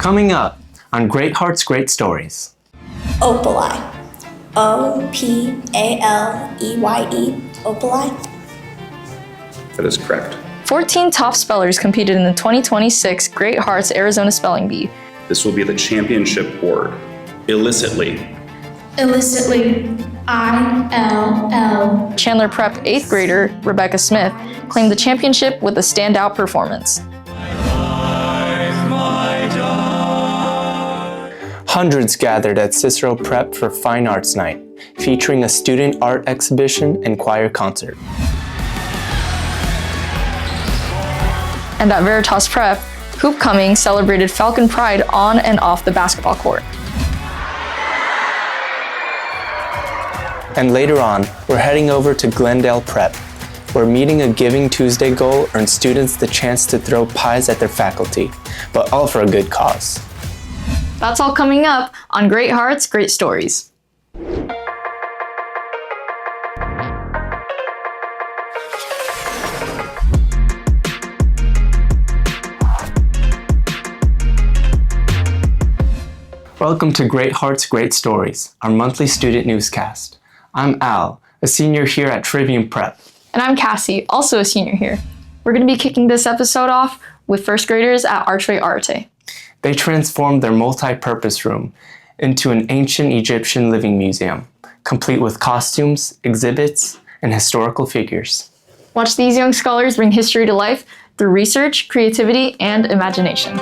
Coming up on Great Hearts, Great Stories. Opaleye. O-P-A-L-E-Y-E. Opaleye. That is correct. 14 top spellers competed in the 2026 Great Hearts Arizona Spelling Bee. This will be the championship board. Illicitly. Illicitly. I-L-L. Chandler Prep 8th grader Rebecca Smith claimed the championship with a standout performance. Hundreds gathered at Cicero Prep for Fine Arts Night, featuring a student art exhibition and choir concert. And at Veritas Prep, Hoopcoming celebrated Falcon Pride on and off the basketball court. And later on, we're heading over to Glendale Prep, where meeting a Giving Tuesday goal earns students the chance to throw pies at their faculty, but all for a good cause. That's all coming up on Great Hearts, Great Stories. Welcome to Great Hearts, Great Stories, our monthly student newscast. I'm Al, a senior here at Trivium Prep. And I'm Cassie, also a senior here. We're going to be kicking this episode off with first graders at Archway Arte. They transformed their multi-purpose room into an ancient Egyptian living museum, complete with costumes, exhibits, and historical figures. Watch these young scholars bring history to life through research, creativity, and imagination.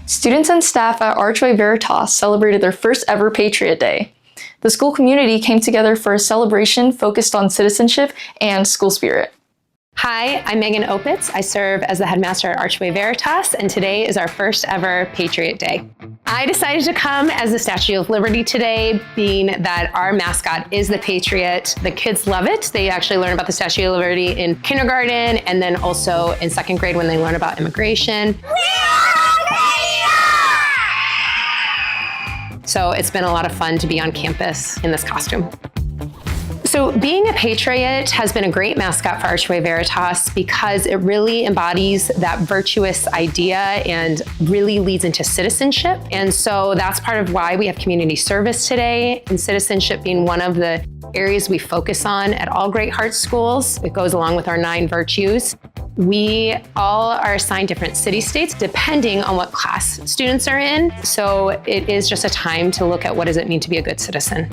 Students and staff at Archway Veritas celebrated their first ever Patriot Day. The school community came together for a celebration focused on citizenship and school spirit. Hi, I'm Megan Opitz. I serve as the headmaster at Archway Veritas, and today is our first ever Patriot Day. I decided to come as the Statue of Liberty today, being that our mascot is the Patriot. The kids love it. They actually learn about the Statue of Liberty in kindergarten and then also in second grade when they learn about immigration. So it's been a lot of fun to be on campus in this costume. So being a Patriot has been a great mascot for Archway Veritas because it really embodies that virtuous idea and really leads into citizenship. And so that's part of why we have community service today, and citizenship being one of the areas we focus on at all Great Hearts schools. It goes along with our 9 virtues. We all are assigned different city states depending on what class students are in. So it is just a time to look at what does it mean to be a good citizen.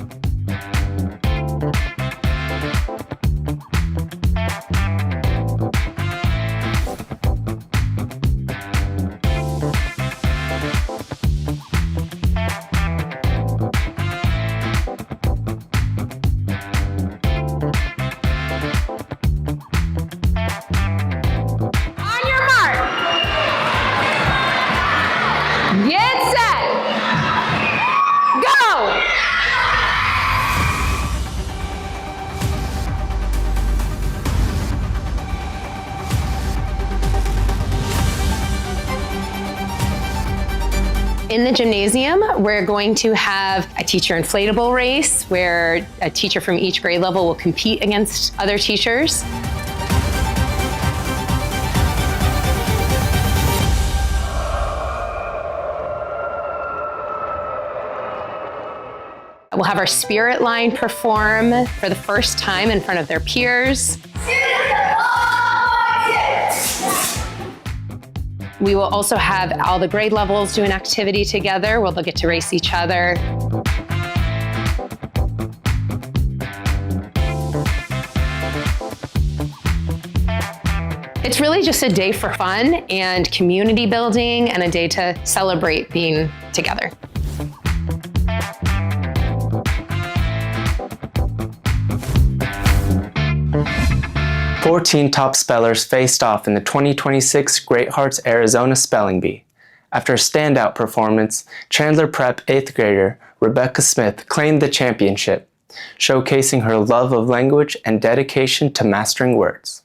In the gymnasium, we're going to have a teacher inflatable race where a teacher from each grade level will compete against other teachers. We'll have our spirit line perform for the first time in front of their peers. We will also have all the grade levels do an activity together where they'll get to race each other. It's really just a day for fun and community building and a day to celebrate being together. Fourteen top spellers faced off in the 2026 Great Hearts Arizona Spelling Bee. After a standout performance, Chandler Prep 8th grader Rebecca Smith claimed the championship, showcasing her love of language and dedication to mastering words.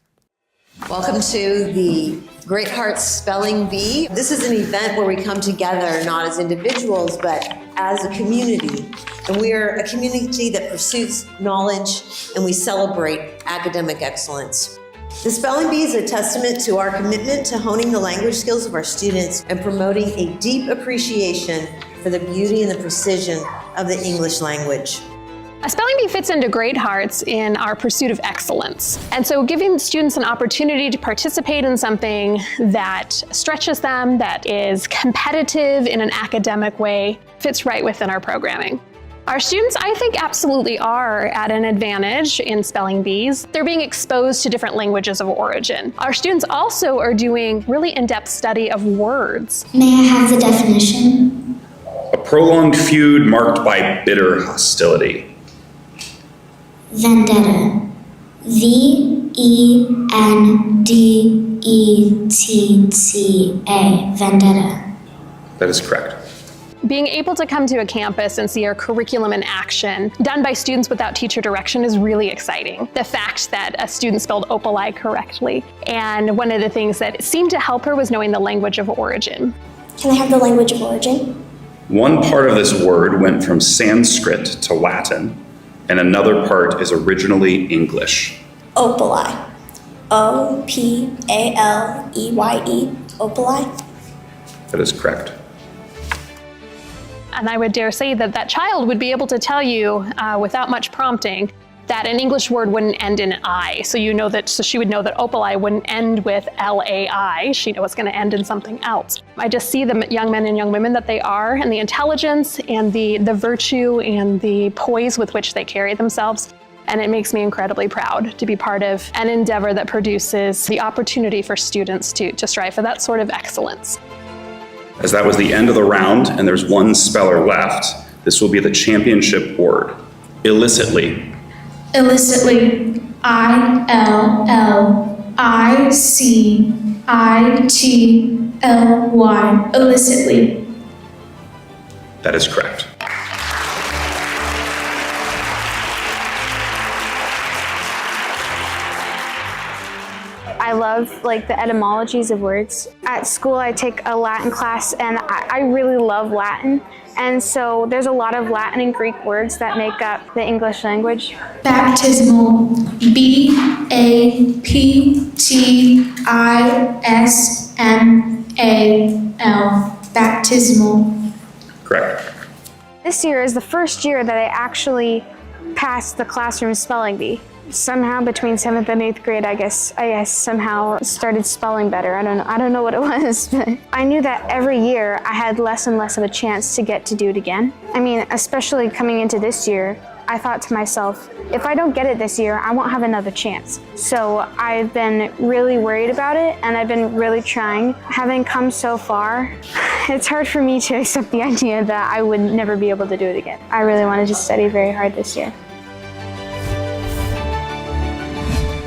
Welcome to the Great Hearts Spelling Bee. This is an event where we come together not as individuals, but as a community. And we are a community that pursues knowledge and we celebrate academic excellence. The Spelling Bee is a testament to our commitment to honing the language skills of our students and promoting a deep appreciation for the beauty and the precision of the English language. A spelling bee fits into Great Hearts in our pursuit of excellence. And so giving students an opportunity to participate in something that stretches them, that is competitive in an academic way, fits right within our programming. Our students, I think, absolutely are at an advantage in spelling bees. They're being exposed to different languages of origin. Our students also are doing really in-depth study of words. May I have the definition? A prolonged feud marked by bitter hostility. Vendetta. V-E-N-D-E-T-T-A. Vendetta. That is correct. Being able to come to a campus and see our curriculum in action, done by students without teacher direction, is really exciting. The fact that a student spelled opali correctly, and one of the things that seemed to help her was knowing the language of origin. Can I have the language of origin? One part of this word went from Sanskrit to Latin, and another part is originally English. Opali. O-P-A-L-E-Y-E. Opali. That is correct. And I would dare say that that child would be able to tell you without much prompting that an English word wouldn't end in I. So she would know that opali wouldn't end with L-A-I. She'd know it's going to end in something else. I just see the young men and young women that they are, and the intelligence and the virtue and the poise with which they carry themselves. And it makes me incredibly proud to be part of an endeavor that produces the opportunity for students to strive for that sort of excellence. As that was the end of the round and there's one speller left, this will be the championship word. Illicitly. Illicitly. I-L-L-I-C-I-T-L-Y. Illicitly. That is correct. I love the etymologies of words. At school I take a Latin class and I really love Latin. And so there's a lot of Latin and Greek words that make up the English language. Baptismal. B-A-P-T-I-S-M-A-L. Baptismal. Correct. This year is the first year that I actually passed the classroom spelling bee. Somehow between 7th and 8th grade, I guess somehow started spelling better. I don't know what it was, but I knew that every year I had less and less of a chance to get to do it again. I mean, especially coming into this year, I thought to myself, if I don't get it this year, I won't have another chance. So I've been really worried about it, and I've been really trying. Having come so far, it's hard for me to accept the idea that I would never be able to do it again. I really wanted to study very hard this year.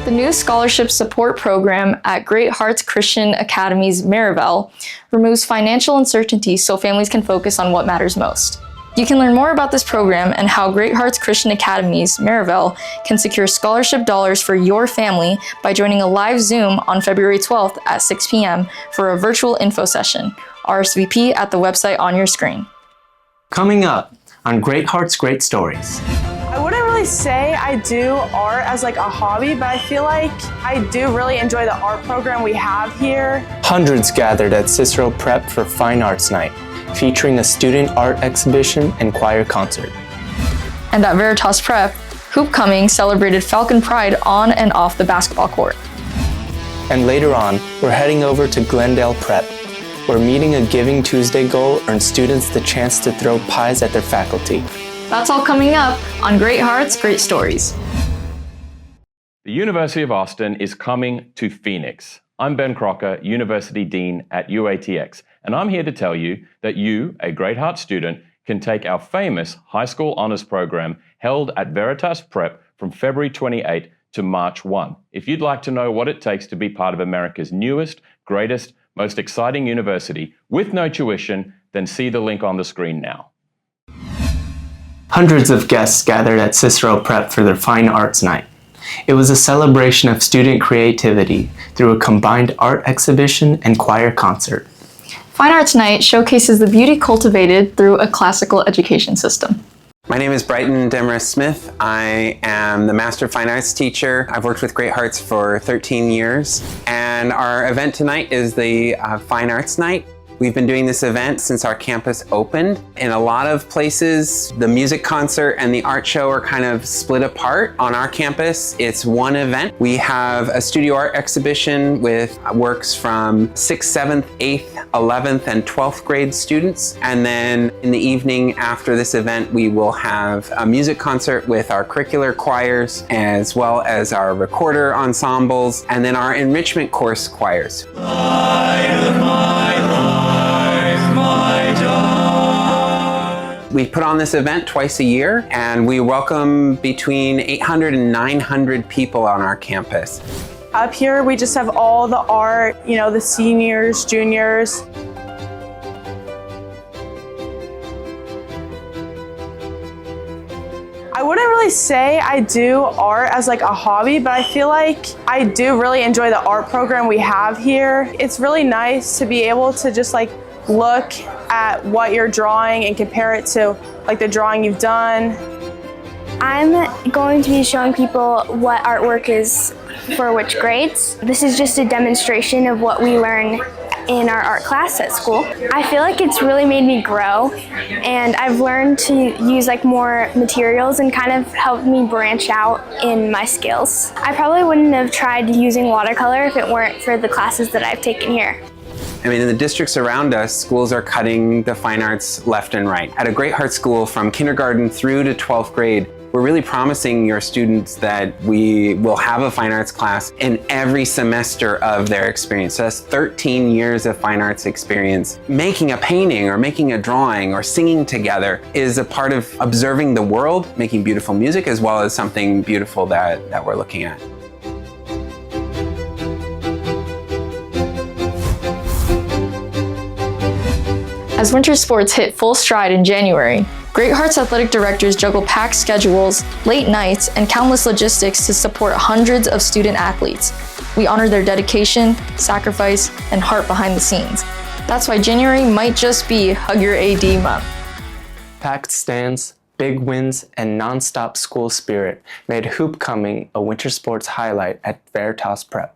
The new scholarship support program at Great Hearts Christian Academy's Maryville removes financial uncertainty so families can focus on what matters most. You can learn more about this program and how Great Hearts Christian Academy's Maryville can secure scholarship dollars for your family by joining a live Zoom on February 12th at 6 p.m. for a virtual info session. RSVP at the website on your screen. Coming up on Great Hearts Great Stories. I wouldn't really say I do art as a hobby, but I feel like I do really enjoy the art program we have here. Hundreds gathered at Cicero Prep for Fine Arts Night, featuring a student art exhibition and choir concert. And at Veritas Prep, Hoopcoming celebrated Falcon Pride on and off the basketball court. And later on, we're heading over to Glendale Prep, where meeting a Giving Tuesday goal earns students the chance to throw pies at their faculty. That's all coming up on Great Hearts, Great Stories. The University of Austin is coming to Phoenix. I'm Ben Crocker, University Dean at UATX, and I'm here to tell you that you, a Great Hearts student, can take our famous high school honors program held at Veritas Prep from February 28 to March 1. If you'd like to know what it takes to be part of America's newest, greatest, most exciting university with no tuition, then see the link on the screen now. Hundreds of guests gathered at Cicero Prep for their Fine Arts Night. It was a celebration of student creativity through a combined art exhibition and choir concert. Fine Arts Night showcases the beauty cultivated through a classical education system. My name is Brighton Demarest Smith. I am the Master of Fine Arts teacher. I've worked with Great Hearts for 13 years. And our event tonight is the Fine Arts Night. We've been doing this event since our campus opened. In a lot of places, the music concert and the art show are kind of split apart. On our campus, it's one event. We have a studio art exhibition with works from 6th, 7th, 8th, 11th, and 12th grade students. And then in the evening after this event, we will have a music concert with our curricular choirs, as well as our recorder ensembles, and then our enrichment course choirs. We put on this event twice a year, and we welcome between 800 and 900 people on our campus. Up here, we just have all the art, the seniors, juniors. I wouldn't really say I do art as like a hobby, but I feel like I do really enjoy the art program we have here. It's really nice to be able to just like look at what you're drawing and compare it to like the drawing you've done. I'm going to be showing people what artwork is for which grades. This is just a demonstration of what we learn in our art class at school. I feel like it's really made me grow, and I've learned to use like more materials and kind of helped me branch out in my skills. I probably wouldn't have tried using watercolor if it weren't for the classes that I've taken here. I mean, in the districts around us, schools are cutting the fine arts left and right. At a Great Hearts school, from kindergarten through to 12th grade, we're really promising your students that we will have a fine arts class in every semester of their experience. So that's 13 years of fine arts experience. Making a painting or making a drawing or singing together is a part of observing the world, making beautiful music, as well as something beautiful that we're looking at. As winter sports hit full stride in January, Great Hearts athletic directors juggle packed schedules, late nights, and countless logistics to support hundreds of student athletes. We honor their dedication, sacrifice, and heart behind the scenes. That's why January might just be Hug Your AD month. Packed stands, big wins, and non-stop school spirit made Hoopcoming a winter sports highlight at Veritas Prep.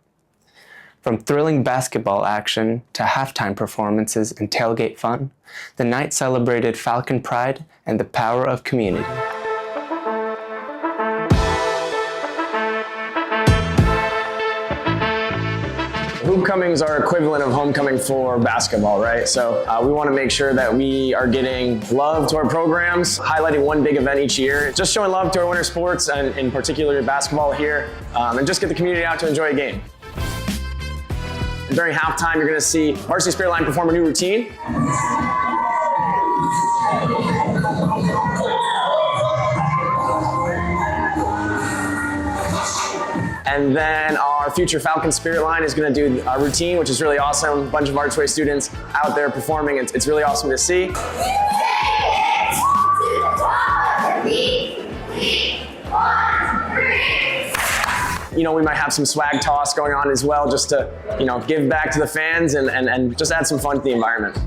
From thrilling basketball action to halftime performances and tailgate fun, the night celebrated Falcon Pride and the power of community. Hoopcoming is our equivalent of homecoming for basketball, right? So we want to make sure that we are getting love to our programs, highlighting one big event each year, just showing love to our winter sports and in particular basketball here, and just get the community out to enjoy a game. During halftime, you're going to see Varsity Spirit Line perform a new routine. And then our future Falcon Spirit Line is going to do a routine, which is really awesome. A bunch of Archway students out there performing. It's really awesome to see. We might have some swag toss going on as well, just to, give back to the fans and just add some fun to the environment.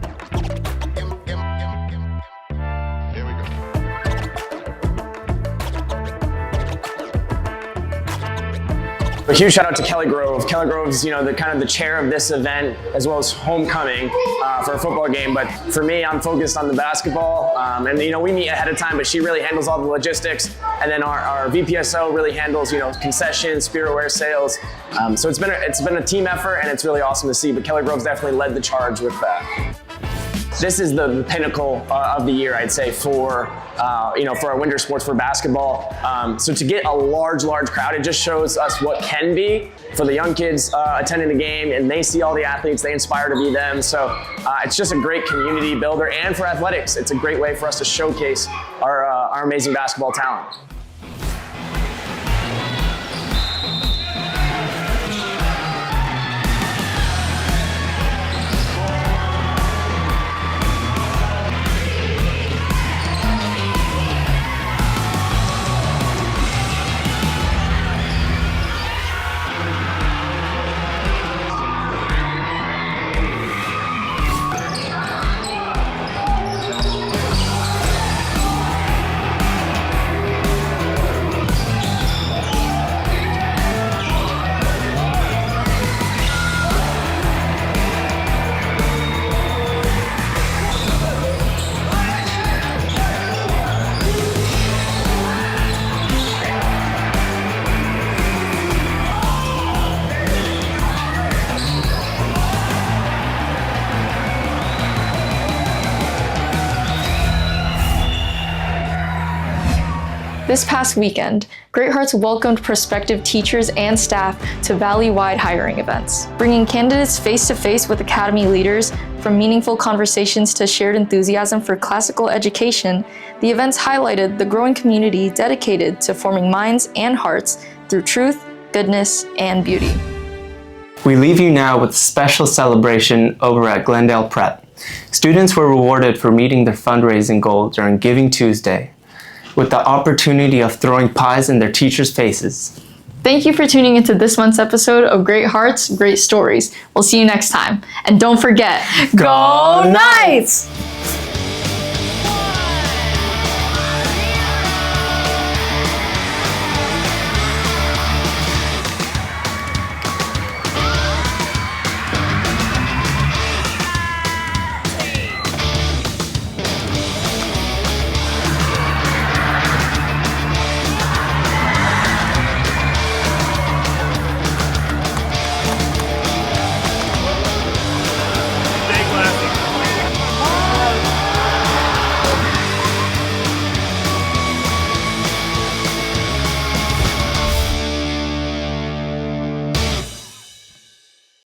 A huge shout out to Kelly Grove. Kelly Grove's, the kind of the chair of this event, as well as homecoming for a football game. But for me, I'm focused on the basketball, and we meet ahead of time. But she really handles all the logistics, and then our VPSO really handles concessions, spiritware sales. So it's been a team effort, and it's really awesome to see. But Kelly Grove's definitely led the charge with that. This is the pinnacle of the year, I'd say, for our winter sports for basketball. So to get a large crowd, it just shows us what can be for the young kids attending the game, and they see all the athletes, they inspire to be them. So it's just a great community builder, and for athletics, it's a great way for us to showcase our amazing basketball talent. This past weekend, Great Hearts welcomed prospective teachers and staff to valley-wide hiring events, bringing candidates face-to-face with academy leaders. From meaningful conversations to shared enthusiasm for classical education, the events highlighted the growing community dedicated to forming minds and hearts through truth, goodness, and beauty. We leave you now with a special celebration over at Glendale Prep. Students were rewarded for meeting their fundraising goal during Giving Tuesday, with the opportunity of throwing pies in their teachers' faces. Thank you for tuning into this month's episode of Great Hearts, Great Stories. We'll see you next time. And don't forget, go Knights!